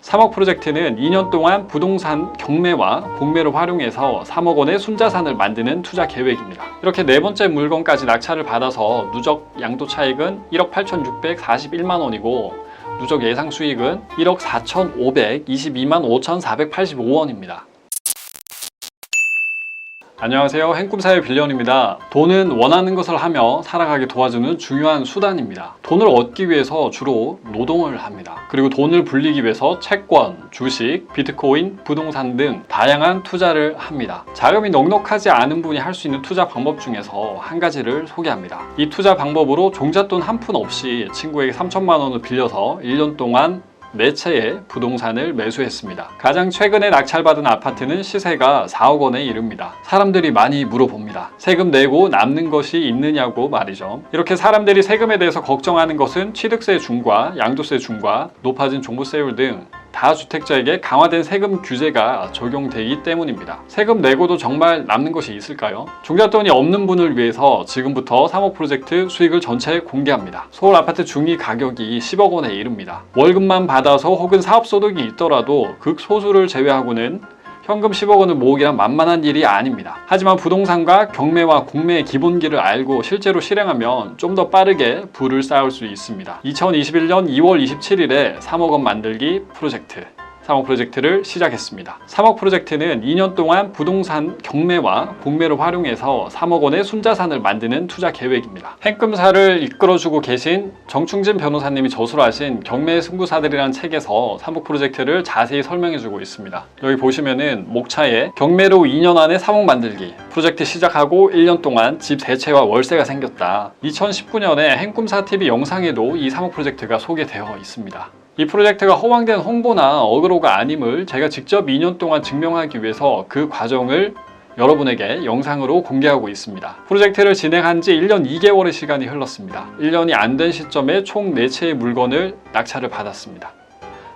3억 프로젝트는 2년 동안 부동산 경매와 공매를 활용해서 3억 원의 순자산을 만드는 투자 계획입니다. 이렇게 네 번째 물건까지 낙찰을 받아서 누적 양도 차익은 1억 8,641만 원이고 누적 예상 수익은 1억 4,522만 5,485원입니다. 안녕하세요. 행꿈사의 빌런입니다. 돈은 원하는 것을 하며 살아가게 도와주는 중요한 수단입니다. 돈을 얻기 위해서 주로 노동을 합니다. 그리고 돈을 불리기 위해서 채권, 주식, 비트코인, 부동산 등 다양한 투자를 합니다. 자금이 넉넉하지 않은 분이 할 수 있는 투자 방법 중에서 한 가지를 소개합니다. 이 투자 방법으로 종잣돈 한 푼 없이 친구에게 3천만 원을 빌려서 1년 동안 4채의 부동산을 매수했습니다. 가장 최근에 낙찰받은 아파트는 시세가 4억 원에 이릅니다. 사람들이 많이 물어봅니다. 세금 내고 남는 것이 있느냐고 말이죠. 이렇게 사람들이 세금에 대해서 걱정하는 것은 취득세 중과 양도세 중과 높아진 종부세율 등 다주택자에게 강화된 세금 규제가 적용되기 때문입니다. 세금 내고도 정말 남는 것이 있을까요? 종잣돈이 없는 분을 위해서 지금부터 3억 프로젝트 수익을 전체 공개합니다. 서울 아파트 중위 가격이 10억 원에 이릅니다. 월급만 받아서 혹은 사업소득이 있더라도 극소수를 제외하고는 현금 10억 원을 모으기란 만만한 일이 아닙니다. 하지만 부동산과 경매와 공매의 기본기를 알고 실제로 실행하면 좀 더 빠르게 부를 쌓을 수 있습니다. 2021년 2월 27일에 3억 원 만들기 프로젝트 3억 프로젝트를 시작했습니다. 3억 프로젝트는 2년 동안 부동산 경매와 공매를 활용해서 3억 원의 순자산을 만드는 투자 계획입니다. 행꿈사를 이끌어주고 계신 정충진 변호사님이 저술하신 경매 승부사들이라는 책에서 3억 프로젝트를 자세히 설명해주고 있습니다. 여기 보시면은 목차에 경매로 2년 안에 3억 만들기 프로젝트 시작하고 1년 동안 집 3채와 월세가 생겼다. 2019년에 행꿈사TV 영상에도 이 3억 프로젝트가 소개되어 있습니다. 이 프로젝트가 허황된 홍보나 어그로가 아님을 제가 직접 2년 동안 증명하기 위해서 그 과정을 여러분에게 영상으로 공개하고 있습니다. 프로젝트를 진행한 지 1년 2개월의 시간이 흘렀습니다. 1년이 안 된 시점에 총 4채의 물건을 낙찰을 받았습니다.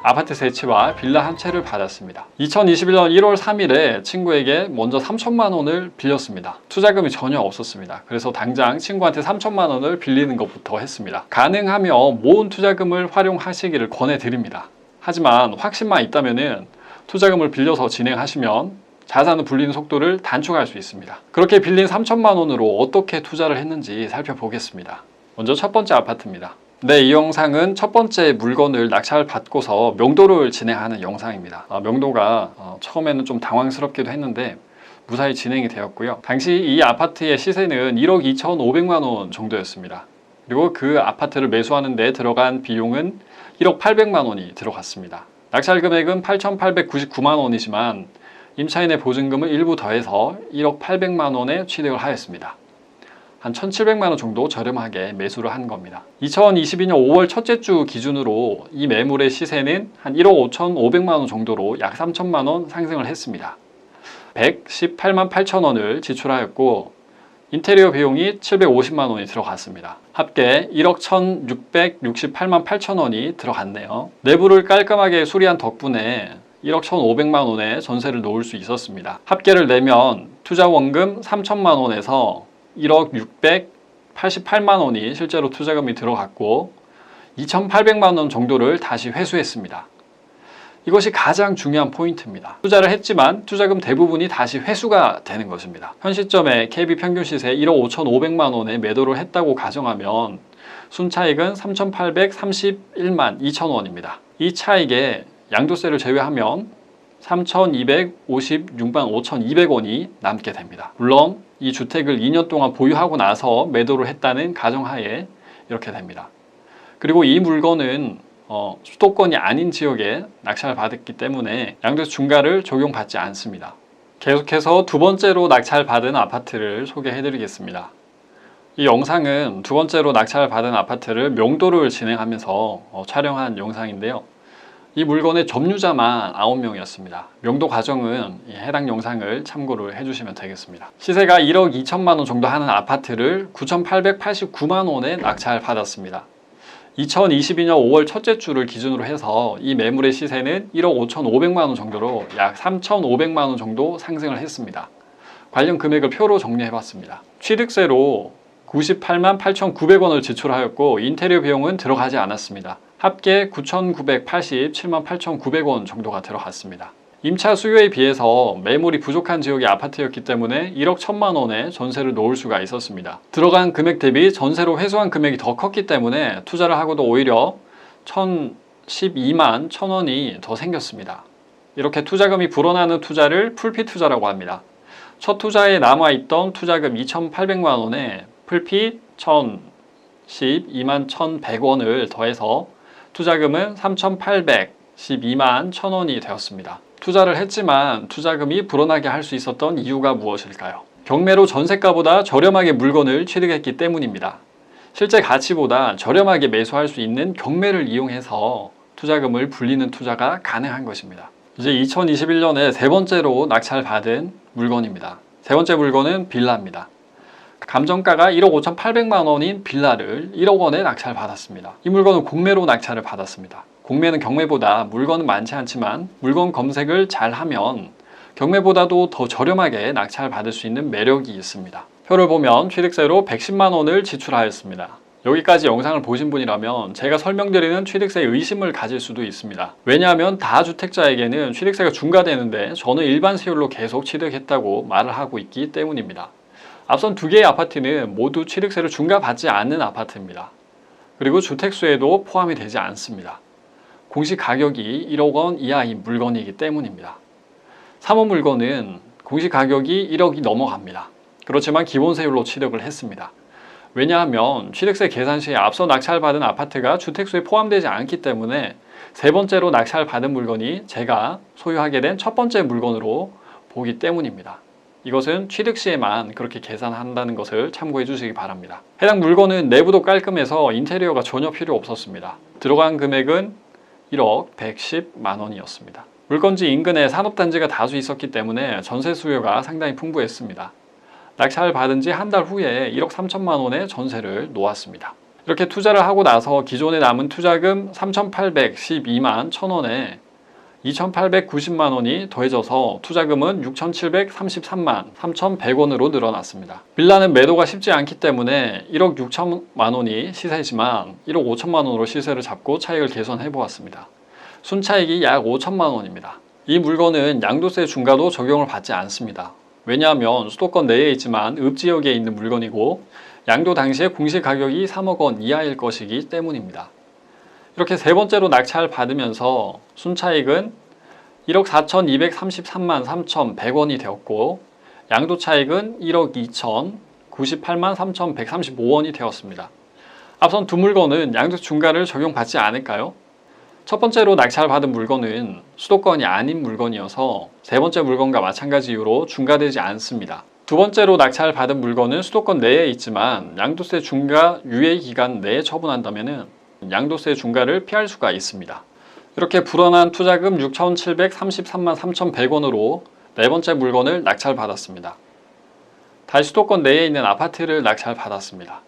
아파트 3채와 빌라 1채를 받았습니다. 2021년 1월 3일에 친구에게 먼저 3천만 원을 빌렸습니다. 투자금이 전혀 없었습니다. 그래서 당장 친구한테 3천만 원을 빌리는 것부터 했습니다. 가능하며 모은 투자금을 활용하시기를 권해드립니다. 하지만 확신만 있다면 투자금을 빌려서 진행하시면 자산을 불리는 속도를 단축할 수 있습니다. 그렇게 빌린 3천만 원으로 어떻게 투자를 했는지 살펴보겠습니다. 먼저 첫 번째 아파트입니다. 네, 이 영상은 첫 번째 물건을 낙찰 받고서 명도를 진행하는 영상입니다. 명도가 처음에는 좀 당황스럽기도 했는데 무사히 진행이 되었고요. 당시 이 아파트의 시세는 1억 2,500만 원 정도였습니다. 그리고 그 아파트를 매수하는 데 들어간 비용은 1억 800만 원이 들어갔습니다. 낙찰 금액은 8,899만 원이지만 임차인의 보증금을 일부 더해서 1억 800만 원에 취득을 하였습니다. 한 1,700만 원 정도 저렴하게 매수를 한 겁니다. 2022년 5월 첫째 주 기준으로 이 매물의 시세는 한 1억 5,500만 원 정도로 약 3천만 원 상승을 했습니다. 118만 8천 원을 지출하였고 인테리어 비용이 750만 원이 들어갔습니다. 합계 1억 1,668만 8천 원이 들어갔네요. 내부를 깔끔하게 수리한 덕분에 1억 1,500만 원의 전세를 놓을 수 있었습니다. 합계를 내면 투자 원금 3천만 원에서 1억 688만 원이 실제로 투자금이 들어갔고 2,800만 원 정도를 다시 회수했습니다. 이것이 가장 중요한 포인트입니다. 투자를 했지만 투자금 대부분이 다시 회수가 되는 것입니다. 현 시점에 KB 평균 시세 1억 5,500만 원에 매도를 했다고 가정하면 순차익은 3,831만 2천 원입니다. 이 차익에 양도세를 제외하면 3,256만 5,200원이 남게 됩니다. 물론 이 주택을 2년 동안 보유하고 나서 매도를 했다는 가정하에 이렇게 됩니다. 그리고 이 물건은 수도권이 아닌 지역에 낙찰을 받았기 때문에 양도세 중과를 적용받지 않습니다. 계속해서 두 번째로 낙찰받은 아파트를 소개해 드리겠습니다. 이 영상은 두 번째로 낙찰을 받은 아파트를 명도를 진행하면서 촬영한 영상인데요. 이 물건의 점유자만 9명이었습니다. 명도 과정은 해당 영상을 참고를 해주시면 되겠습니다. 시세가 1억 2천만 원 정도 하는 아파트를 9,889만 원에 낙찰 받았습니다. 2022년 5월 첫째 주를 기준으로 해서 이 매물의 시세는 1억 5,500만 원 정도로 약 3,500만 원 정도 상승을 했습니다. 관련 금액을 표로 정리해 봤습니다. 취득세로 98만 8,900원을 지출하였고 인테리어 비용은 들어가지 않았습니다. 합계 9,987만 8,900원 정도가 들어갔습니다. 임차 수요에 비해서 매물이 부족한 지역의 아파트였기 때문에 1억 1천만 원의 전세를 놓을 수가 있었습니다. 들어간 금액 대비 전세로 회수한 금액이 더 컸기 때문에 투자를 하고도 오히려 1,012만 1,000원이 더 생겼습니다. 이렇게 투자금이 불어나는 투자를 풀피 투자라고 합니다. 첫 투자에 남아있던 투자금 2,800만 원에 풀피 1,012만 1,100원을 더해서 투자금은 3,812만 1,000원이 되었습니다. 투자를 했지만 투자금이 불어나게 할 수 있었던 이유가 무엇일까요? 경매로 전세가보다 저렴하게 물건을 취득했기 때문입니다. 실제 가치보다 저렴하게 매수할 수 있는 경매를 이용해서 투자금을 불리는 투자가 가능한 것입니다. 이제 2021년에 세 번째로 낙찰받은 물건입니다. 세 번째 물건은 빌라입니다. 감정가가 1억 5,800만 원인 빌라를 1억 원에 낙찰받았습니다. 이 물건은 공매로 낙찰을 받았습니다. 공매는 경매보다 물건은 많지 않지만 물건 검색을 잘 하면 경매보다도 더 저렴하게 낙찰받을 수 있는 매력이 있습니다. 표를 보면 취득세로 110만 원을 지출하였습니다. 여기까지 영상을 보신 분이라면 제가 설명드리는 취득세에 의심을 가질 수도 있습니다. 왜냐하면 다주택자에게는 취득세가 중과되는데 저는 일반 세율로 계속 취득했다고 말을 하고 있기 때문입니다. 앞선 두 개의 아파트는 모두 취득세를 중과받지 않는 아파트입니다. 그리고 주택수에도 포함이 되지 않습니다. 공시 가격이 1억 원 이하인 물건이기 때문입니다. 3호 물건은 공시 가격이 1억이 넘어갑니다. 그렇지만 기본세율로 취득을 했습니다. 왜냐하면 취득세 계산 시에 앞서 낙찰받은 아파트가 주택수에 포함되지 않기 때문에 세 번째로 낙찰받은 물건이 제가 소유하게 된 첫 번째 물건으로 보기 때문입니다. 이것은 취득 시에만 그렇게 계산한다는 것을 참고해 주시기 바랍니다. 해당 물건은 내부도 깔끔해서 인테리어가 전혀 필요 없었습니다. 들어간 금액은 1억 110만 원이었습니다. 물건지 인근에 산업단지가 다수 있었기 때문에 전세 수요가 상당히 풍부했습니다. 낙찰 받은 지 한 달 후에 1억 3천만 원의 전세를 놓았습니다. 이렇게 투자를 하고 나서 기존에 남은 투자금 3,812만 1,000원에 2,890만 원이 더해져서 투자금은 6,733만 3,100원으로 늘어났습니다. 빌라는 매도가 쉽지 않기 때문에 1억 6천만 원이 시세지만 1억 5천만 원으로 시세를 잡고 차익을 개선해 보았습니다. 순차익이 약 5천만 원입니다. 이 물건은 양도세 중과도 적용을 받지 않습니다. 왜냐하면 수도권 내에 있지만 읍지역에 있는 물건이고 양도 당시에 공시가격이 3억 원 이하일 것이기 때문입니다. 이렇게 세 번째로 낙찰 받으면서 순차익은 1억 4,233만 3,100원이 되었고 양도 차익은 1억 2,098만 3,135원이 되었습니다. 앞선 두 물건은 양도세 중과를 적용받지 않을까요? 첫 번째로 낙찰받은 물건은 수도권이 아닌 물건이어서 세 번째 물건과 마찬가지 이유로 중과되지 않습니다. 두 번째로 낙찰받은 물건은 수도권 내에 있지만 양도세 중과 유예 기간 내에 처분한다면 양도세 중과를 피할 수가 있습니다. 이렇게 불어난 투자금 6,733만 3,100원으로 네 번째 물건을 낙찰받았습니다. 다시 수도권 내에 있는 아파트를 낙찰받았습니다.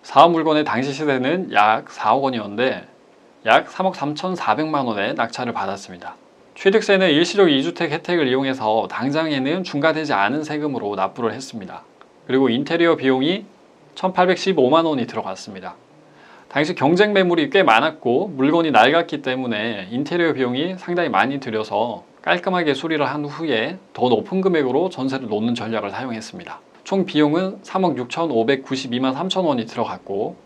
4호 물건의 당시 시세는 약 4억 원이었는데 약 3억 3,400만 원의 낙찰을 받았습니다. 취득세는 일시적 2주택 혜택을 이용해서 당장에는 중과되지 않은 세금으로 납부를 했습니다. 그리고 인테리어 비용이 1,815만 원이 들어갔습니다. 당시 경쟁 매물이 꽤 많았고 물건이 낡았기 때문에 인테리어 비용이 상당히 많이 들여서 깔끔하게 수리를 한 후에 더 높은 금액으로 전세를 놓는 전략을 사용했습니다. 총 비용은 3억 6,592만 3천 원이 들어갔고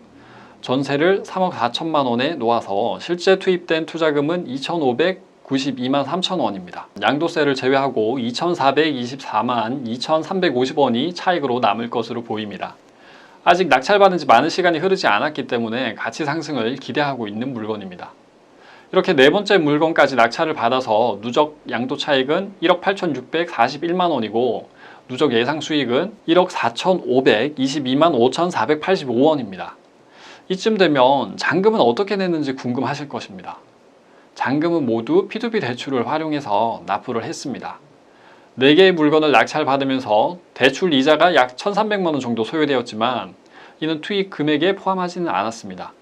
전세를 3억 4천만 원에 놓아서 실제 투입된 투자금은 2,592만 3천 원입니다. 양도세를 제외하고 2,424만 2,350원이 차익으로 남을 것으로 보입니다. 아직 낙찰받은 지 많은 시간이 흐르지 않았기 때문에 가치 상승을 기대하고 있는 물건입니다. 이렇게 네 번째 물건까지 낙찰을 받아서 누적 양도 차익은 1억 8,641만 원이고 누적 예상 수익은 1억 4,522만 5,485원입니다. 이쯤 되면 잔금은 어떻게 냈는지 궁금하실 것입니다. 잔금은 모두 P2P 대출을 활용해서 납부를 했습니다. 4개의 물건을 낙찰받으면서 대출 이자가 약 1,300만 원 정도 소요되었지만 이는 투입 금액에 포함하지는 않았습니다.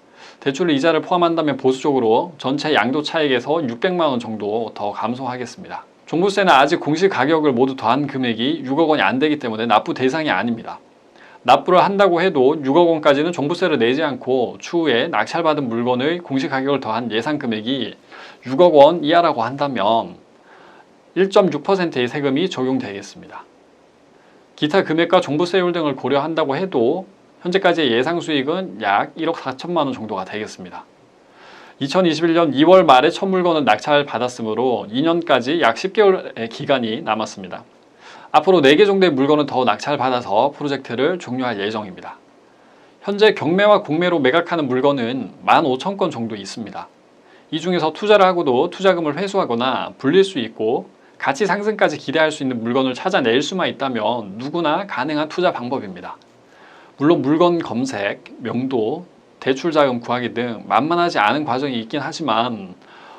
대출 이자를 포함한다면 보수적으로 전체 양도 차익에서 600만 원 정도 더 감소하겠습니다. 종부세는 아직 공시 가격을 모두 더한 금액이 6억 원이 안 되기 때문에 납부 대상이 아닙니다. 납부를 한다고 해도 6억 원까지는 종부세를 내지 않고 추후에 낙찰받은 물건의 공시 가격을 더한 예상 금액이 6억 원 이하라고 한다면 1.6%의 세금이 적용되겠습니다. 기타 금액과 종부세율 등을 고려한다고 해도 현재까지의 예상 수익은 약 1억 4천만 원 정도가 되겠습니다. 2021년 2월 말에 첫 물건은 낙찰 받았으므로 2년까지 약 10개월의 기간이 남았습니다. 앞으로 4개 정도의 물건은 더 낙찰받아서 프로젝트를 종료할 예정입니다. 현재 경매와 공매로 매각하는 물건은 15,000건 정도 있습니다. 이 중에서 투자를 하고도 투자금을 회수하거나 불릴 수 있고 가치 상승까지 기대할 수 있는 물건을 찾아낼 수만 있다면 누구나 가능한 투자 방법입니다. 물론 물건 검색, 명도, 대출자금 구하기 등 만만하지 않은 과정이 있긴 하지만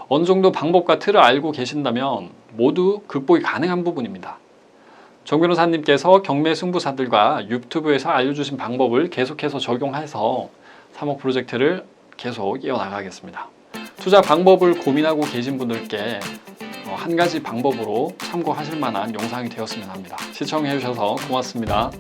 어느 정도 방법과 틀을 알고 계신다면 모두 극복이 가능한 부분입니다. 정 변호사님께서 경매 승부사들과 유튜브에서 알려주신 방법을 계속해서 적용해서 3억 프로젝트를 계속 이어나가겠습니다. 투자 방법을 고민하고 계신 분들께 한 가지 방법으로 참고하실 만한 영상이 되었으면 합니다. 시청해 주셔서 고맙습니다.